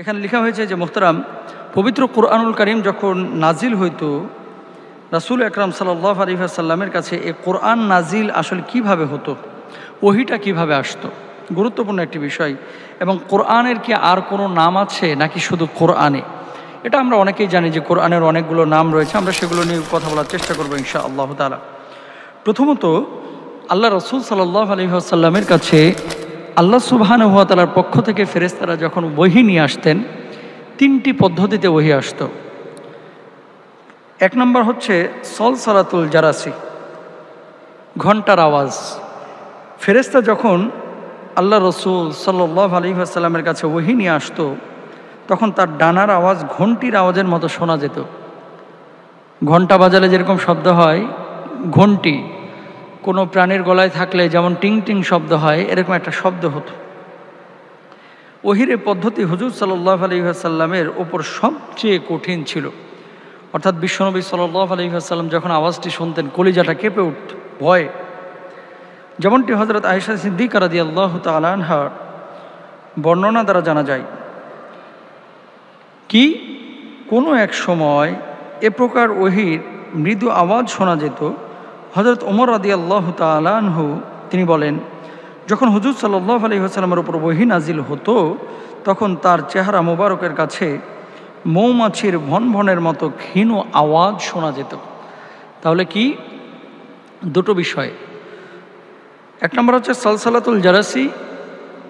এখানে লেখা হয়েছে যে মোহতারাম, পবিত্র কুরআনুল কারীম যখন নাজিল হইতো, রাসূল আকরাম সাল্লাল্লাহু আলাইহি ওয়াসাল্লামের কাছে এই কোরআন নাজিল আসলে কিভাবে হতো, ওহিটা কিভাবে আসতো, গুরুত্বপূর্ণ একটি বিষয়। এবং কোরআনের কি আর কোনো নাম আছে নাকি শুধু কোরআনে? এটা আমরা অনেকেই জানি যে কোরআনের অনেকগুলো নাম রয়েছে, আমরা সেগুলো নিয়ে কথা বলার চেষ্টা করবো ইনশাআল্লাহ তাআলা। প্রথমত, আল্লাহ রাসূল সাল্লাল্লাহু আলাইহি ওয়াসাল্লামের কাছে আল্লাহ সুবহানাহু ওয়া তাআলার পক্ষ থেকে ফেরেশতারা যখন ওহী নিয়ে আসতেন, তিনটি পদ্ধতিতে ওহী আসতো। এক নম্বর হচ্ছে সলসলাতুল জারাসি, ঘণ্টার আওয়াজ। ফেরেশতা যখন আল্লাহ রসুল সাল্লাল্লাহু আলাইহি ওয়াসাল্লামের কাছে ওহী নিয়ে আসতো, তখন তার ডানার আওয়াজ ঘণ্টির আওয়াজের মতো শোনা যেত। ঘণ্টা বাজালে যেরকম শব্দ হয়, ঘণ্টি কোনো প্রাণীর গলায় থাকলে যেমন টিং টিং শব্দ হয়, এরকম একটা শব্দ হতো। ওহীর পদ্ধতি হুজুর সাল্লাল্লাহু আলাইহি ওয়াসাল্লামের ওপর সবচেয়ে কঠিন ছিল। অর্থাৎ বিশ্বনবী সাল্লাল্লাহু আলাইহি ওয়াসাল্লাম যখন আওয়াজটি শুনতেন, কলিজাটা কেঁপে উঠত ভয়ে। যেমনটি হযরত আয়েশা সিদ্দিকা রাদিয়াল্লাহু তাআলা আনহার বর্ণনা দ্বারা জানা যায় কি কোনো এক সময় এ প্রকার ওহীর মৃদু আওয়াজ শোনা যেত। হযরত ওমর রাদিয়াল্লাহু তাআলা আনহু তিনি বলেন, যখন হুজুর সাল্লাল্লাহু আলাইহি ওয়াসাল্লামের উপর ওহী নাজিল হতো, তখন তার চেহারা মোবারকের কাছে মৌমাছির ভনভনের মতো ক্ষীণ আওয়াজ শোনা যেত। তাহলে কি দুটো বিষয়, এক নম্বর হচ্ছে সলসলাতুল জারাসি,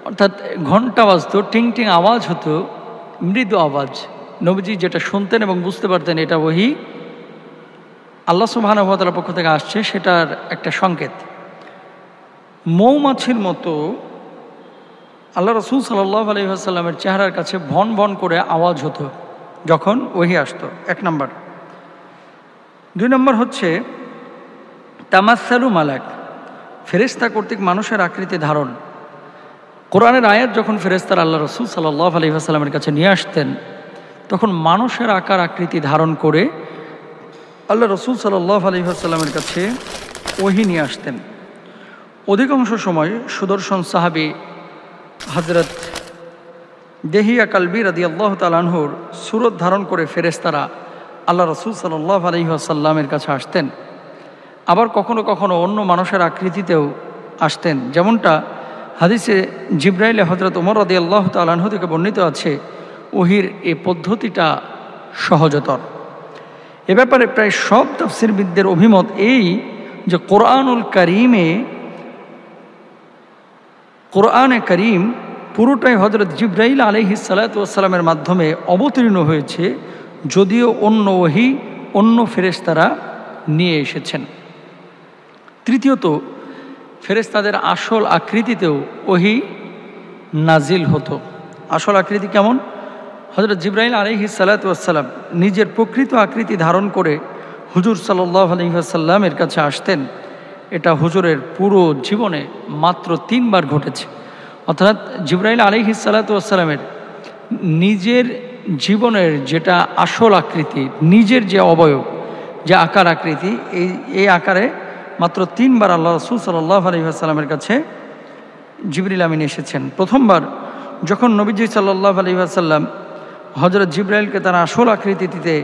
অর্থাৎ ঘণ্টা বাজতো, টিং টিং আওয়াজ হতো, মৃদু আওয়াজ। নবীজি যেটা শুনতেন এবং বুঝতে পারতেন এটা ওহী আল্লাহ সুবহানাহু ওয়া তাআলার পক্ষ থেকে আসছে, সেটার একটা সংকেত। মৌমাছির মতো আল্লাহ রাসূল সাল্লাল্লাহু আলাইহি ওয়াসাল্লামের চেহারার কাছে ভন ভন করে আওয়াজ হতো যখন ওহী আসতো, এক নম্বর। দুই নম্বর হচ্ছে তামাসসালু মালাক, ফেরেশতা কর্তৃক মানুষের আকৃতি ধারণ। কোরআনের আয়াত যখন ফেরেশতারা আল্লাহ রাসূল সাল্লাল্লাহু আলাইহি ওয়াসাল্লামের কাছে নিয়ে আসতেন, তখন মানুষের আকার আকৃতি ধারণ করে আল্লাহ রাসূল সাল্লাল্লাহু আলাইহি ওয়াসাল্লামের কাছে ওহী নিয়ে আসতেন। অধিকাংশ সময় সুদর্শন সাহাবী হযরত দেহিয়া কালবি রাদিয়াল্লাহু তাআলা আনহুর সুরত ধারণ করে ফেরেশতারা আল্লাহ রাসূল সাল্লাল্লাহু আলাইহি ওয়াসাল্লামের কাছে আসতেন। আবার কখনো কখনো অন্য মানুষের আকৃতিতেও আসতেন, যেমনটা হাদিসে জিবরাইলে হযরত ওমর রাদিয়াল্লাহু তাআলা আনহু থেকে বর্ণিত আছে। ওহীর এই পদ্ধতিটা সহজতর। এ ব্যাপারে প্রায় সব তাফসীরবিদদের অভিমত এই যে কোরআনে কারীম পুরোটাই হযরত জিবরাইল আলাইহিস সালাতু ওয়াস সালামের মাধ্যমে অবতীর্ণ হয়েছে, যদিও অন্য ওহী অন্য ফেরেশতারা নিয়ে এসেছেন। তৃতীয়ত, ফেরেশতাদের আসল আকৃতিতেও ওহী নাজিল হতো। আসল আকৃতি কেমন? হযরত জিবরাইল আলাইহিস সালাতু ওয়াস সালাম নিজের প্রকৃত আকৃতি ধারণ করে হুজুর সাল্লাল্লাহু আলাইহি ওয়াসাল্লামের কাছে আসতেন। এটা হুজুরের পুরো জীবনে মাত্র 3 বার ঘটেছে। অর্থাৎ জিবরাইল আলাইহিস সালাতু ওয়াস সালামের নিজের জীবনের যেটা আসল আকৃতি, নিজের যে অবয়ব, যে আকার আকৃতি, এই আকারে মাত্র 3 বার আল্লাহ রাসূল সাল্লাল্লাহু আলাইহি ওয়াসাল্লামের কাছে জিবরিল আমিন এসেছেন। প্রথমবার যখন নবীজি সাল্লাল্লাহু আলাইহি ওয়াসাল্লাম হযরত জিবরাইলকে তার আসল আকৃতিতে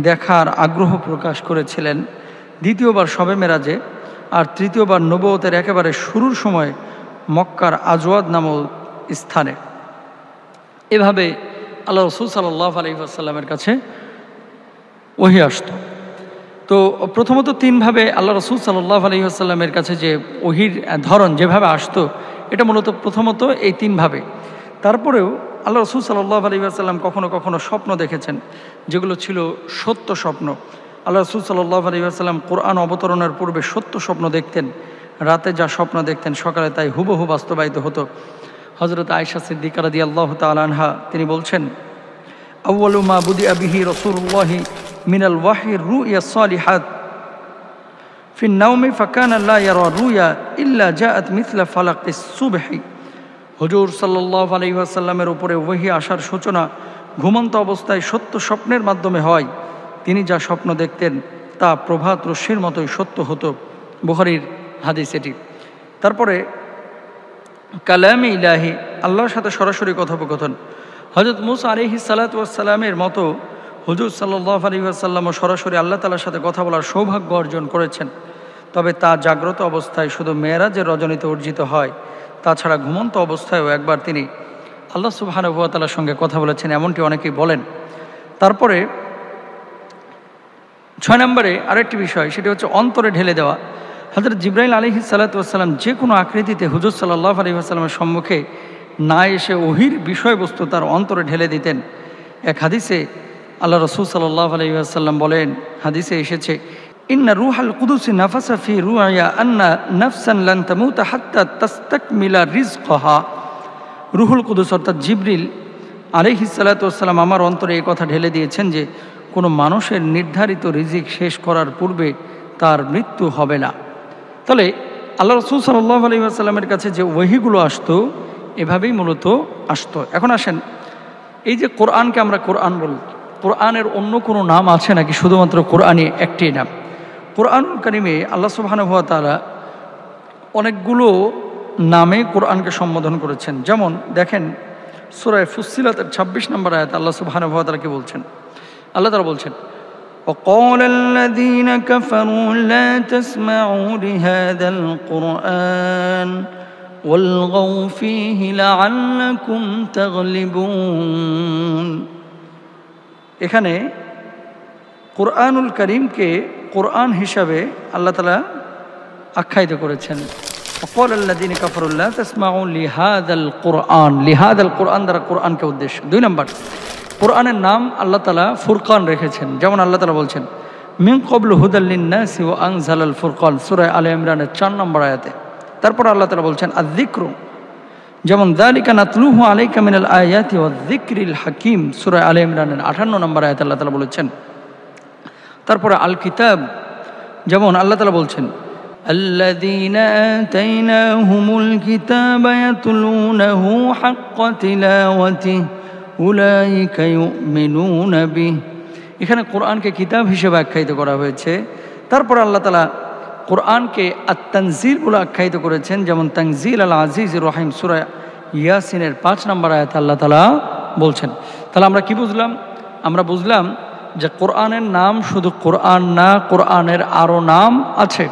দেখার আগ্রহ প্রকাশ করেছিলেন, দ্বিতীয়বার শবে মেরাজে, আর তৃতীয়বার নবুয়তের একেবারে শুরুর সময় মক্কার আজওয়াদ নামক স্থানে। এভাবে আল্লাহ রাসূল সাল্লাল্লাহু আলাইহি ওয়াসাল্লামের কাছে ওহী আসতো। তো প্রথমত 3 ভাবে আল্লাহ রাসূল সাল্লাল্লাহু আলাইহি ওয়াসাল্লামের কাছে যে ওহীর ধরন যেভাবে আসতো, এটা মূলত প্রথমত এই 3 ভাবে। তারপরেও আল্লাহ রাসূল সাল্লাল্লাহু আলাইহি ওয়াসাল্লাম কখনো কখনো স্বপ্ন দেখেছেন, যেগুলো ছিল সত্য স্বপ্ন। আল্লাহ রাসূল সাল্লাল্লাহু আলাইহি ওয়াসাল্লাম কোরআন অবতরণের পূর্বে সত্য স্বপ্ন দেখতেন। রাতে যা স্বপ্ন দেখতেন সকালে তাই হুবহু বাস্তবায়িত হতো। হযরত আয়েশা সিদ্দিকা রাদিয়াল্লাহু তাআলা আনহা তিনি বলছেন, আউয়ালু মা বুদিআ বিহি রাসূলুল্লাহি মিনাল ওয়াহyi রুইয়া সালিহাত ফিন নাওমি ফাকানা লা ইয়ারা রুইয়া ইল্লা জাআত মিথলা ফালাকিস সুবহি। হুজুর সাল্লাল্লাহু আলাইহি ওয়াসাল্লামের উপরে ওহী আসার সূচনা ঘুমন্ত অবস্থায় সত্য স্বপ্নের মাধ্যমে হয়। তিনি যা স্বপ্ন দেখতেন তা প্রভাত রশ্মির মতোই সত্য হতো। বুখারীর হাদিস এটি। তারপরে কালামে ইলাহি, আল্লাহর সাথে সরাসরি কথোপকথন। হযরত মুসা আলাইহিস সালাতু ওয়াস সালামের মতো হুজুর সাল্লাল্লাহু আলাইহি ওয়াসাল্লামও সরাসরি আল্লাহ তাআলার সাথে কথা বলার সৌভাগ্য অর্জন করেছেন, তবে তা জাগ্রত অবস্থায় শুধু মেরাজের রজনীতে অর্জিত হয়। তাছাড়া ঘুমন্ত অবস্থায়ও একবার তিনি আল্লাহ সুবহানাহু ওয়া তাআলার সঙ্গে কথা বলেছেন, এমনটি অনেকেই বলেন। তারপরে 6 নম্বরে আরেকটি বিষয়, সেটি হচ্ছে অন্তরে ঢেলে দেওয়া। হযরত জিবরাইল আলাইহিস সালাতু ওয়াস সালাম যে কোনো আকৃতিতে হুজুর সাল্লাল্লাহু আলাইহি ওয়াসাল্লামের সম্মুখে না এসে ওহির বিষয়বস্তু তার অন্তরে ঢেলে দিতেন। এক হাদিসে আল্লাহ রাসূল সাল্লাল্লাহু আলাইহি ওয়াসাল্লাম বলেন, হাদিসে এসেছে, ইন্না রূহাল কুদুসি নাফাসা ফি রুআয়া আন্না নাফসান লান তামুতা হাত্তা তাস্তাকমিলা রিজকাহা। রুহুল কুদুস অর্থাৎ জিবরিল আলাইহিস সালাতু ওয়াস সালাম আমার অন্তরে এই কথা ঢেলে দিয়েছেন যে কোনো মানুষের নির্ধারিত রিজিক শেষ করার পূর্বে তার মৃত্যু হবে না। তাহলে আল্লাহ রাসূল সাল্লাল্লাহু আলাইহি ওয়াসাল্লামের কাছে যে ওহীগুলো আসতো এভাবেই মূলত আসতো। এখন আসেন, এই যে কোরআনকে আমরা কোরআন বলি, কোরআনের অন্য কোনো নাম আছে নাকি শুধুমাত্র কোরআনই একটি নাম? কোরআনুল কারীমে আল্লাহ সুবহানাহু ওয়া তাআলা অনেকগুলো নামে কোরআনকে সম্বোধন করেছেন। যেমন দেখেন সূরা ফুসসিলাতের 26 নম্বর আয়াত আল্লাহ সুবহানাহু ওয়া তাআলা কি বলছেন? আল্লাহ তাআলা বলছেন, وقال الذين كفروا لا تسمعوا لهذا القرآن والغوا فيه لعلكم تغلبون। এখানে কোরআনুল কারীমকে কোরআন হিসাবে আল্লাহ তাআলা আখ্যায়িত করেছেন। وقال الذين كفروا لا تسمعوا لهذا القرآن, লিহাদাল কোরআন দ্বারা কোরআনকে উদ্দেশ্য। 2 নম্বর, কোরআনের নাম আল্লাহ তাআলা ফুরকান রেখেছেন। যেমন আল্লাহ তাআলা বলছেন, মিন ক্বাবলু হুদাল লিন-নাসি ওয়া আনজালাল ফুরকান, সূরা আলে ইমরানের 4 নম্বর আয়াতে। তারপর আল্লাহ তাআলা বলছেন আয-যিকরু, যেমন যালিকা নাতলুহু আলাইকা মিনাল আয়াতি ওয়ায-যিকরিল হাকীম, সূরা আলে ইমরানের 58 নম্বর আয়াতে আল্লাহ তাআলা বলেছেন। তারপরে আল কিতাব, যেমন আল্লাহ তাআলা বলছেন, আল্লাযীনা আতাইনাহুমুল কিতাবা ইয়াতলুনাহু হাক্কা তিলাওয়াতিহি উলাইকা ইউমিনুনা বিহি। এখানে কোরআনকে কিতাব হিসেবে আখ্যায়িত করা হয়েছে। তারপর আল্লাহ তাআলা কোরআনকে আত-তানজিল বলে আখ্যায়িত করেছেন, যেমন তানজিল আল আজিজির রহিম, সূরা ইয়াসিনের 5 নম্বর আয়াতে আল্লাহ তাআলা বলছেন। তাহলে আমরা কি বুঝলাম? আমরা বুঝলাম যে কোরআনের নাম শুধু কোরআন না, কোরআনের আরও নাম আছে।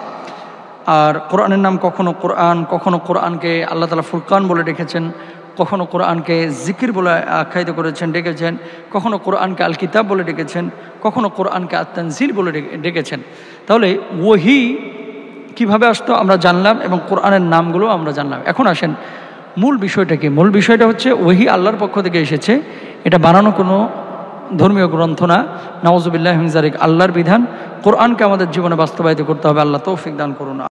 আর কোরআনের নাম কখনো কোরআন, কখনো কোরআনকে আল্লাহ তাআলা ফুরকান বলে ডেকেছেন, কখনো কোরআনকে জিকির বলে আখ্যায়িত করেছেন, ডেকেছেন, কখনো কোরআনকে আল কিতাব বলে ডেকেছেন, কখনো কোরআনকে আত-তানজিল বলে ডেকেছেন। তাহলে ওহী কিভাবে আসতো আমরা জানলাম এবং কোরআনের নামগুলো আমরা জানলাম। এখন আসেন মূল বিষয়টা কি? মূল বিষয়টা হচ্ছে ওহী আল্লাহর পক্ষ থেকে এসেছে, এটা বানানো কোনো ধর্মীয় গ্রন্থ না। নাউযুবিল্লাহি মিন যালিক, আল্লাহর বিধান। কোরআনকে আমাদের জীবনে বাস্তবায়িত করতে হবে। আল্লাহ তৌফিক দান করুন।